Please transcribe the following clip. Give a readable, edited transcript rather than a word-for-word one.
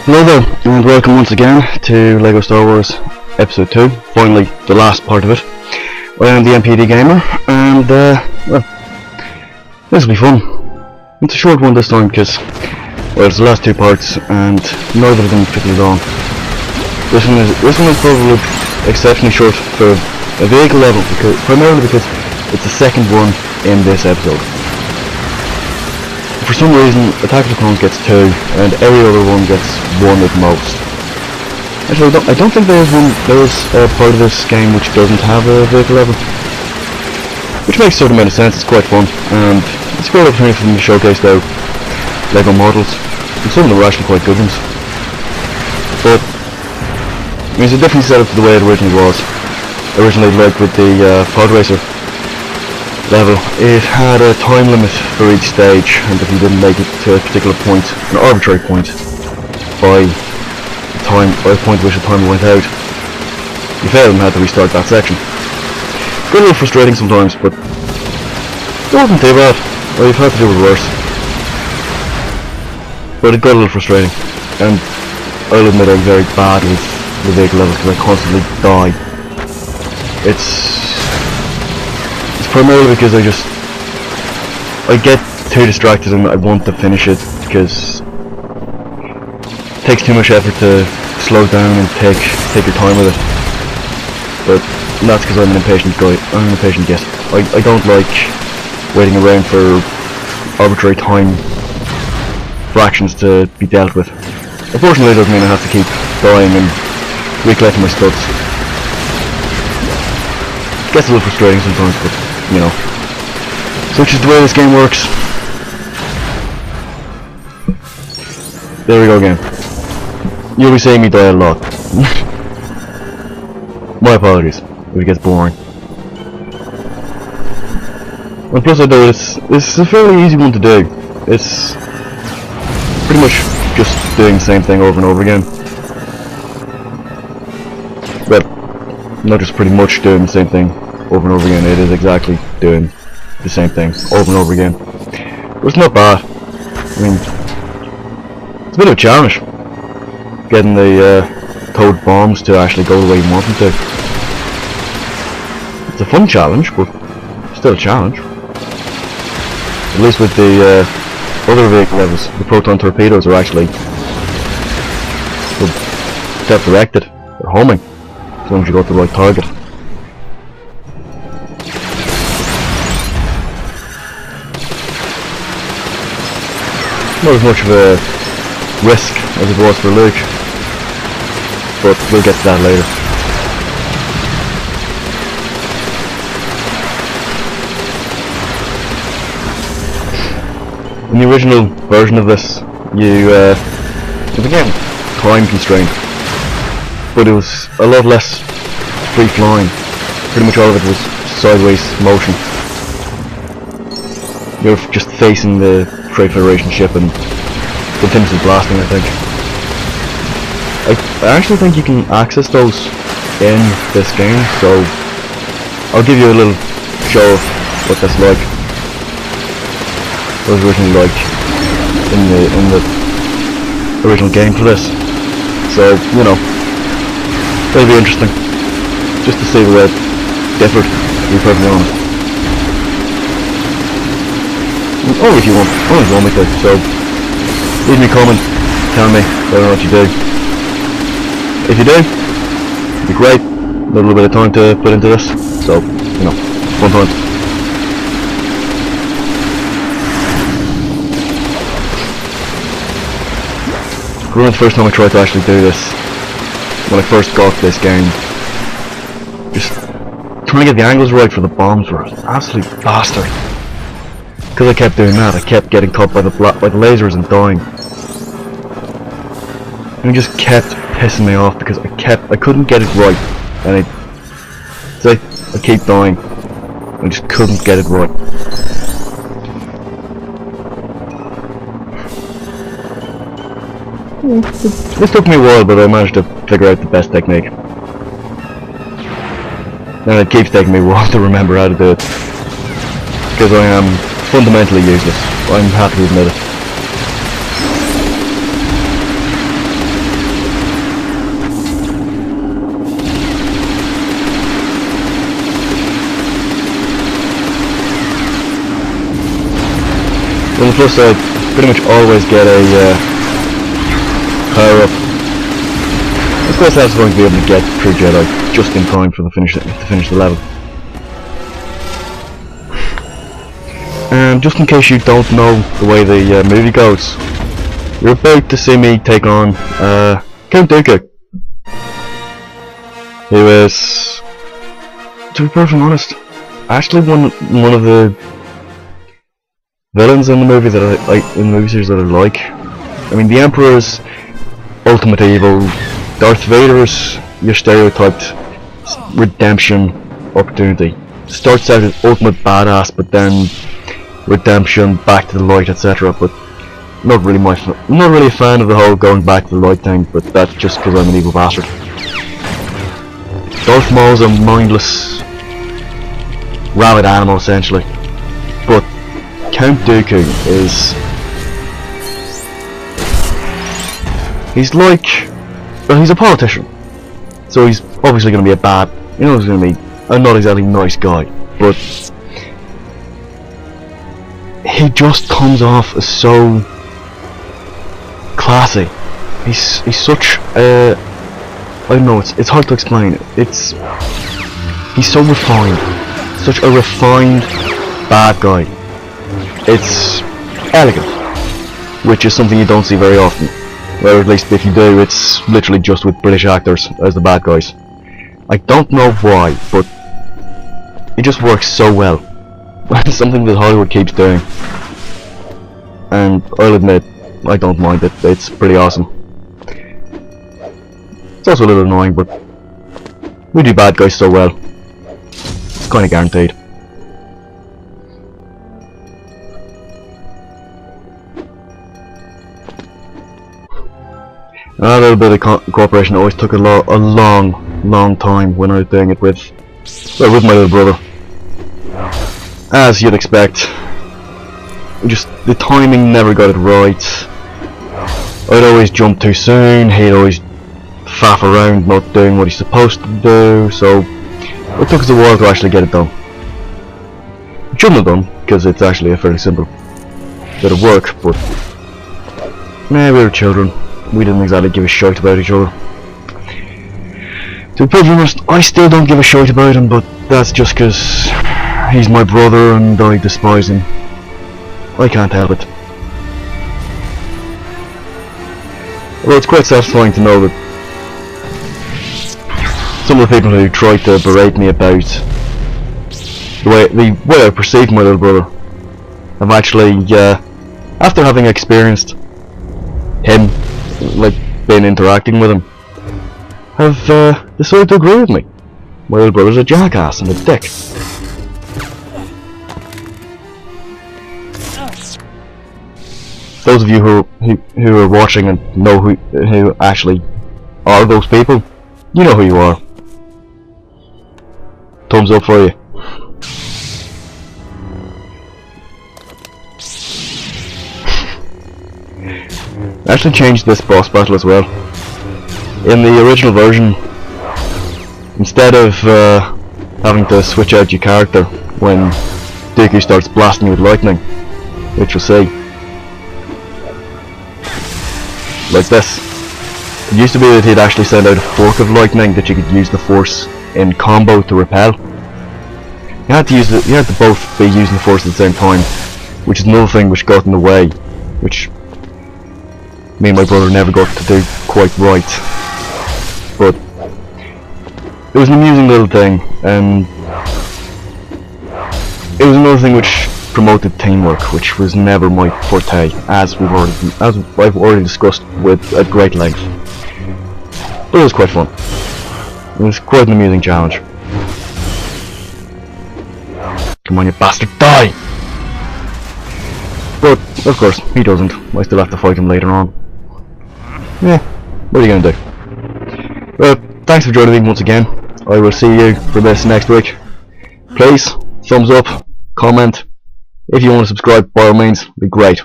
Hello there, and welcome once again to LEGO Star Wars Episode 2, finally the last part of it. I am the MPD Gamer, and well, this will be fun. It's a short one this time because, well, it's the last two parts, and neither of them particularly long. This one is probably exceptionally short for a vehicle level, primarily because it's the second one in this episode. For some reason, Attack of the Clones gets 2, and every other one gets 1 at most. Actually, I don't think there is a part of this game which doesn't have a vehicle level. Which makes a certain amount of sense, it's quite fun, and it's a great opportunity for them to showcase their LEGO models, and some of them are actually quite good ones. But, I mean, it's a different setup to the way it originally was. Originally, like with the Pod Racer level, it had a time limit for each stage, and if you didn't make it to a particular point, an arbitrary point, by a point at which the timer went out, you failed and had to restart that section. It's got a little frustrating sometimes, but it wasn't too bad. Well, you've had to do it worse. But it got a little frustrating, and I'll admit I'm very bad with the vehicle levels because I constantly die. It's primarily because I get too distracted and I want to finish it because it takes too much effort to slow down and take your time with it. But that's because I'm an impatient guy. I'm an impatient guest. I don't like waiting around for arbitrary time fractions to be dealt with. Unfortunately, it doesn't mean I have to keep dying and recollecting my studs. It gets a little frustrating sometimes, but you know, such is the way this game works. There we go again. You'll be seeing me die a lot. My apologies if it gets boring. And plus I know this is a fairly easy one to do. It's pretty much just doing the same thing over and over again. Well, not just pretty much doing the same thing over and over again, it is exactly doing the same thing over and over again. But it's not bad. I mean, it's a bit of a challenge getting the towed bombs to actually go the way you want them to. It's a fun challenge, but still a challenge. At least with the other vehicle levels, the proton torpedoes are actually self-directed. They're homing as long as you go to the right target. Not as much of a risk as it was for Luke, but we'll get to that later. In the original version of this, it was again time constrained, but it was a lot less free flying. Pretty much all of it was sideways motion. You're just facing the Trade Federation ship and continuously blasting, I think. I actually think you can access those in this game, so I'll give you a little show of what that's like. What it was originally like in the original game for this. So, you know, it'll be interesting just to see the way it differed, to be perfectly honest. Only if you want, only if you want me to, so leave me a comment, tell me whether or not you do. If you do, it'd be great, a little bit of time to put into this, so, you know, fun times. I remember the first time I tried to actually do this, when I first got this game, just trying to get the angles right for the bombs were an absolute bastard. Because I kept doing that, I kept getting caught by the lasers and dying. And it just kept pissing me off because I couldn't get it right. And I keep dying. I just couldn't get it right. This took me a while, but I managed to figure out the best technique. And it keeps taking me a while to remember how to do it. Because I am fundamentally useless. I'm happy to admit it. On the plus side, pretty much always get a power up. It's quite satisfying to be able to get through Jedi just in time for the finish the level. And just in case you don't know the way the movie goes, you're about to see me take on Count Dooku, who is, to be perfectly honest, actually one of the villains in the movie that in the movie series that I like. I mean, the Emperor's ultimate evil, Darth Vader's your stereotyped redemption opportunity. Starts out as ultimate badass, but then redemption, back to the light, etc. But not really a fan of the whole going back to the light thing. But that's just because I'm an evil bastard. Darth Maul's a mindless rabid animal essentially, but Count Dooku is, he's like, well, he's a politician, so he's obviously going to be a bad, you know, he's going to be a not exactly nice guy, but he just comes off as so classy. He's such a, I don't know, it's hard to explain. He's so refined, such a refined bad guy. It's elegant, which is something you don't see very often. Or at least if you do, it's literally just with British actors as the bad guys. I don't know why, but it just works so well. It's something that Hollywood keeps doing, and I'll admit, I don't mind it. It's pretty awesome. It's also a little annoying, but we do bad guys so well. It's kind of guaranteed. A little bit of cooperation always took a long time when I was doing it with my little brother. As you'd expect, just the timing never got it right. I'd always jump too soon, he'd always faff around not doing what he's supposed to do, so it took us a while to actually get it done. It shouldn't have done, because it's actually a fairly simple bit of work, but we were children. We didn't exactly give a shite about each other. To be perfectly honest, I still don't give a shite about him, but that's just because he's my brother and I despise him. I can't help it. Well, it's quite satisfying to know that some of the people who tried to berate me about the way I perceived my little brother have actually, after having experienced him, like, been interacting with him, have decided to agree with me. My little brother's a jackass and a dick. Those of you who are watching and know who actually are those people, you know who you are. Thumbs up for you. I actually changed this boss battle as well. In the original version, instead of having to switch out your character when Dooku starts blasting you with lightning, which you'll see, like this. It used to be that he'd actually send out a fork of lightning that you could use the Force in combo to repel. You had to both be using the Force at the same time, which is another thing which got in the way, which me and my brother never got to do quite right. But it was an amusing little thing, and it was another thing which promoted teamwork, which was never my forte, as I've already discussed at great length. But it was quite fun. It was quite an amusing challenge. Come on, you bastard, die! But of course, he doesn't. I still have to fight him later on. Yeah, what are you gonna do? Well, thanks for joining me once again. I will see you for this next week. Please, thumbs up, comment. If you want to subscribe, by all means, it'd be great.